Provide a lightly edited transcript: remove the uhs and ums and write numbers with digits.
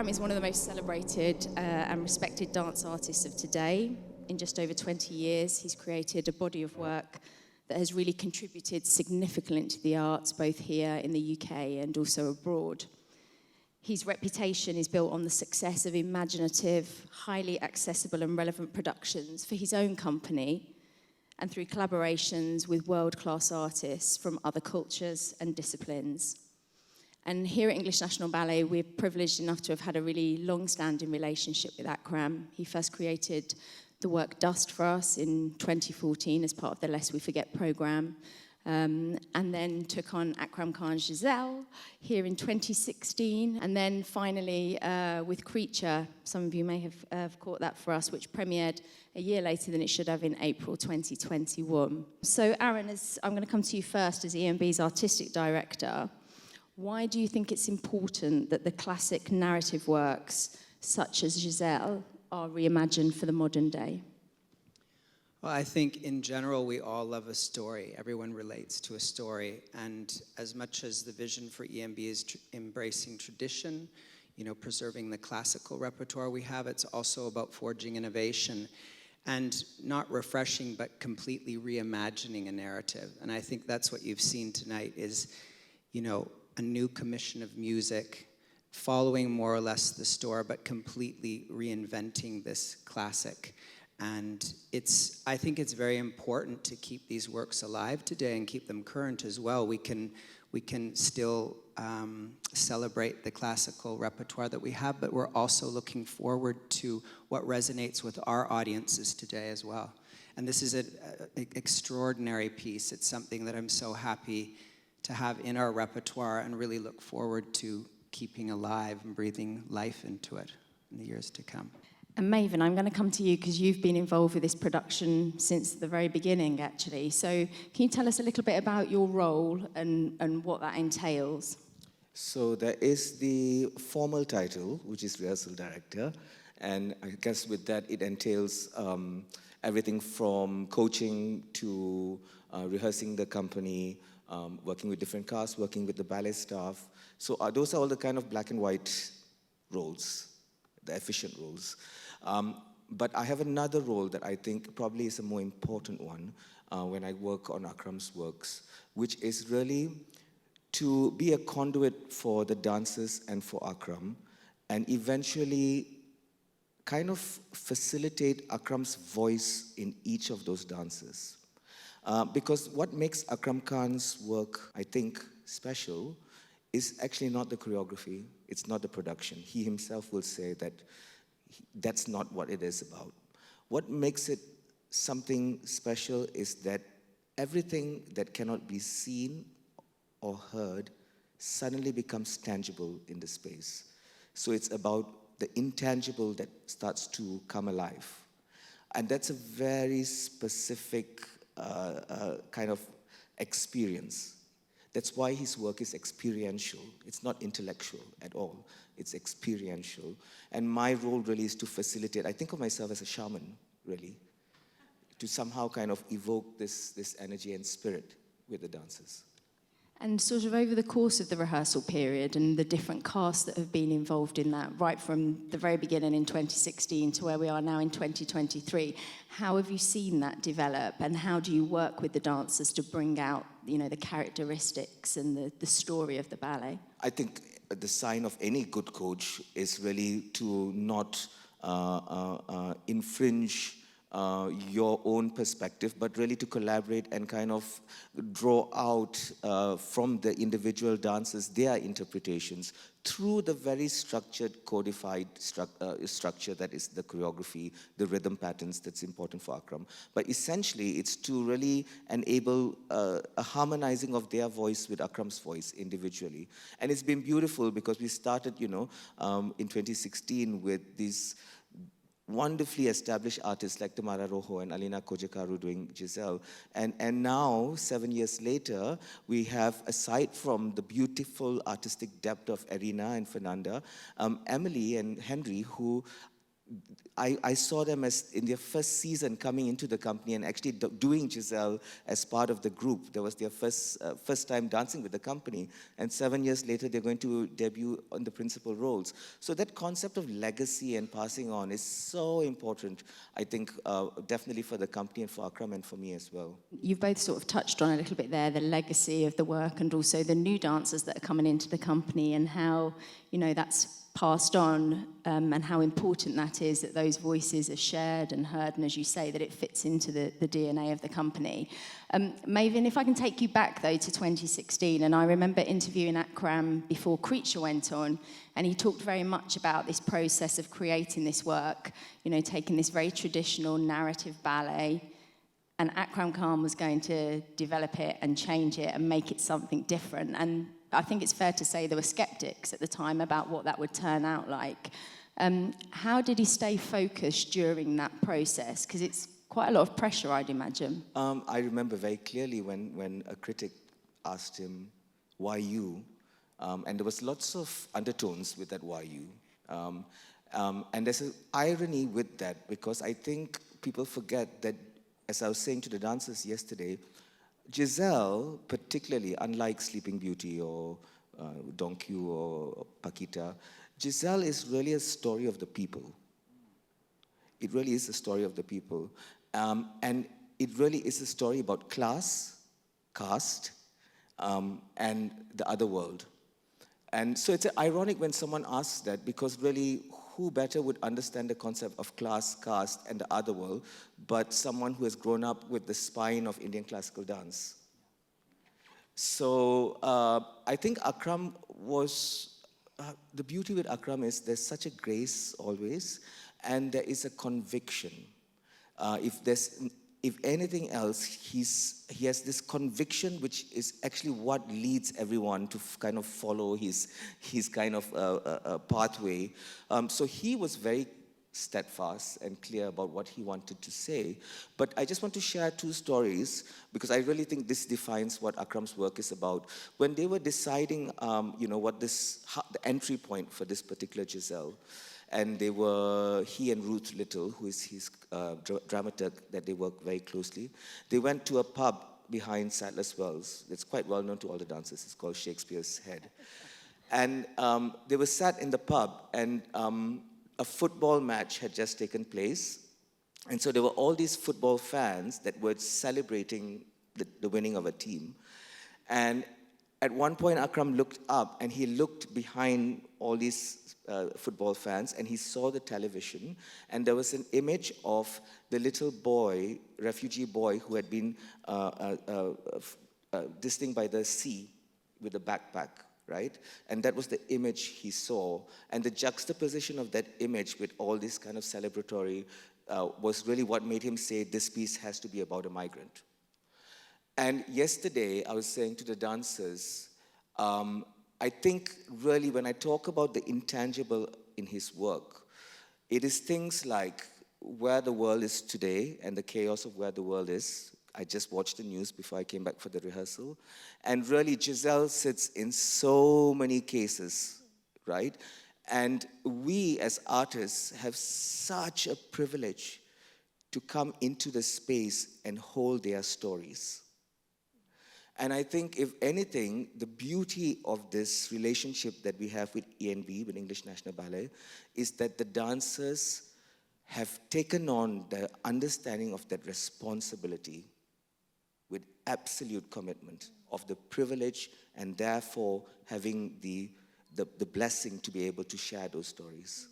Akram is one of the most celebrated and respected dance artists of today. In just over 20 years, he's created a body of work that has really contributed significantly to the arts, both here in the UK and also abroad. His reputation is built on the success of imaginative, highly accessible and relevant productions for his own company and through collaborations with world-class artists from other cultures and disciplines. And here at English National Ballet, we're privileged enough to have had a really long-standing relationship with Akram. He first created the work Dust for us in 2014 as part of the Lest We Forget programme, and then took on 𝗕𝗓𝗡𝗔𝗍 Giselle here in 2016, and then finally with Creature, some of you may have caught that for us, which premiered a year later than it should have in April 2021. So Aaron, I'm going to come to you first as ENB's artistic director. Why do you think it's important that the classic narrative works, such as Giselle, are reimagined for the modern day? Well, I think in general, we all love a story. Everyone relates to a story. And as much as the vision for ENB is embracing tradition, preserving the classical repertoire we have, it's also about forging innovation and not refreshing, but completely reimagining a narrative. And I think that's what you've seen tonight is, a new commission of music, following more or less the store, but completely reinventing this classic. And I think it's very important to keep these works alive today and keep them current as well. We can still celebrate the classical repertoire that we have, but we're also looking forward to what resonates with our audiences today as well. And this is an extraordinary piece. It's something that I'm so happy to have in our repertoire and really look forward to keeping alive and breathing life into it in the years to come. And Mavin, I'm going to come to you because you've been involved with this production since the very beginning, actually. So can you tell us a little bit about your role and what that entails? So there is the formal title, which is Rehearsal Director. And I guess with that, it entails everything from coaching to rehearsing the company, working with different casts, working with the ballet staff. So those are all the kind of black and white roles, the efficient roles. But I have another role that I think probably is a more important one when I work on Akram's works, which is really to be a conduit for the dancers and for Akram, and eventually kind of facilitate Akram's voice in each of those dances. Because what makes Akram Khan's work, I think, special is actually not the choreography, it's not the production. He himself will say that that's not what it is about. What makes it something special is that everything that cannot be seen or heard suddenly becomes tangible in the space. So it's about the intangible that starts to come alive. And that's a very specific kind of experience. That's why his work is experiential. It's not intellectual at all. It's experiential. And my role really is to facilitate. I think of myself as a shaman, really, to somehow kind of evoke this energy and spirit with the dancers. And sort of over the course of the rehearsal period and the different casts that have been involved in that, right from the very beginning in 2016 to where we are now in 2023, how have you seen that develop, and how do you work with the dancers to bring out, the characteristics and the story of the ballet? I think the sign of any good coach is really to not infringe your own perspective, but really to collaborate and kind of draw out from the individual dancers their interpretations through the very structured, codified structure that is the choreography, the rhythm patterns that's important for Akram. But essentially, it's to really enable a harmonizing of their voice with Akram's voice individually. And it's been beautiful because we started, in 2016 with these wonderfully established artists like Tamara Rojo and Alina Kojekaru doing Giselle. And now, 7 years later, we have, aside from the beautiful artistic depth of Irina and Fernanda, Emily and Henry, who I saw them as in their first season coming into the company and actually doing Giselle as part of the group. That was their first time dancing with the company. And 7 years later, they're going to debut on the principal roles. So that concept of legacy and passing on is so important, I think, definitely for the company and for Akram and for me as well. You've both sort of touched on a little bit there, the legacy of the work and also the new dancers that are coming into the company and how, you know, that's passed on and how important that is, that those voices are shared and heard, and as you say, that it fits into the DNA of the company. Mavin, if I can take you back though to 2016, and I remember interviewing Akram before 𝗕𝗡𝗚𝗟𝗧𝗘𝗗 went on, and he talked very much about this process of creating this work, you know, taking this very traditional narrative ballet, and Akram Khan was going to develop it and change it and make it something different. And I think it's fair to say there were skeptics at the time about what that would turn out like. How did he stay focused during that process? Because it's quite a lot of pressure, I'd imagine. I remember very clearly when a critic asked him, why you? And there was lots of undertones with that why you. And there's an irony with that, because I think people forget that, as I was saying to the dancers yesterday, Giselle, particularly, unlike Sleeping Beauty or 𝗕𝗡𝗚𝗟𝗧𝗘𝗗 or Paquita, Giselle is really a story of the people. It really is a story of the people. And it really is a story about class, caste, and the other world. And so it's ironic when someone asks that, because really, who better would understand the concept of class, caste, and the other world, but someone who has grown up with the spine of Indian classical dance. So I think Akram was, the beauty with Akram is there's such a grace always, and there is a conviction. If anything else, he has this conviction, which is actually what leads everyone to kind of follow his kind of pathway. So he was very steadfast and clear about what he wanted to say. But I just want to share two stories, because I really think this defines what Akram's work is about. When they were deciding, you know, the entry point for this particular Giselle, and they were, he and Ruth Little, who is his dramaturg that they work very closely, they went to a pub behind Sadler's Wells. It's quite well known to all the dancers. It's called Shakespeare's Head. And they were sat in the pub, and a football match had just taken place. And so there were all these football fans that were celebrating the winning of a team. And at one point, Akram looked up, and he looked behind all these football fans, and he saw the television, and there was an image of the little boy, refugee boy, who had been this thing by the sea with a backpack, right? And that was the image he saw. And the juxtaposition of that image with all this kind of celebratory was really what made him say, this piece has to be about a migrant. And yesterday, I was saying to the dancers, I think really when I talk about the intangible in his work, it is things like where the world is today and the chaos of where the world is. I just watched the news before I came back for the rehearsal. And really, Giselle sits in so many cases, right? And we as artists have such a privilege to come into the space and hold their stories. And I think, if anything, the beauty of this relationship that we have with ENB, with English National Ballet, is that the dancers have taken on the understanding of that responsibility with absolute commitment of the privilege, and therefore having the blessing to be able to share those stories.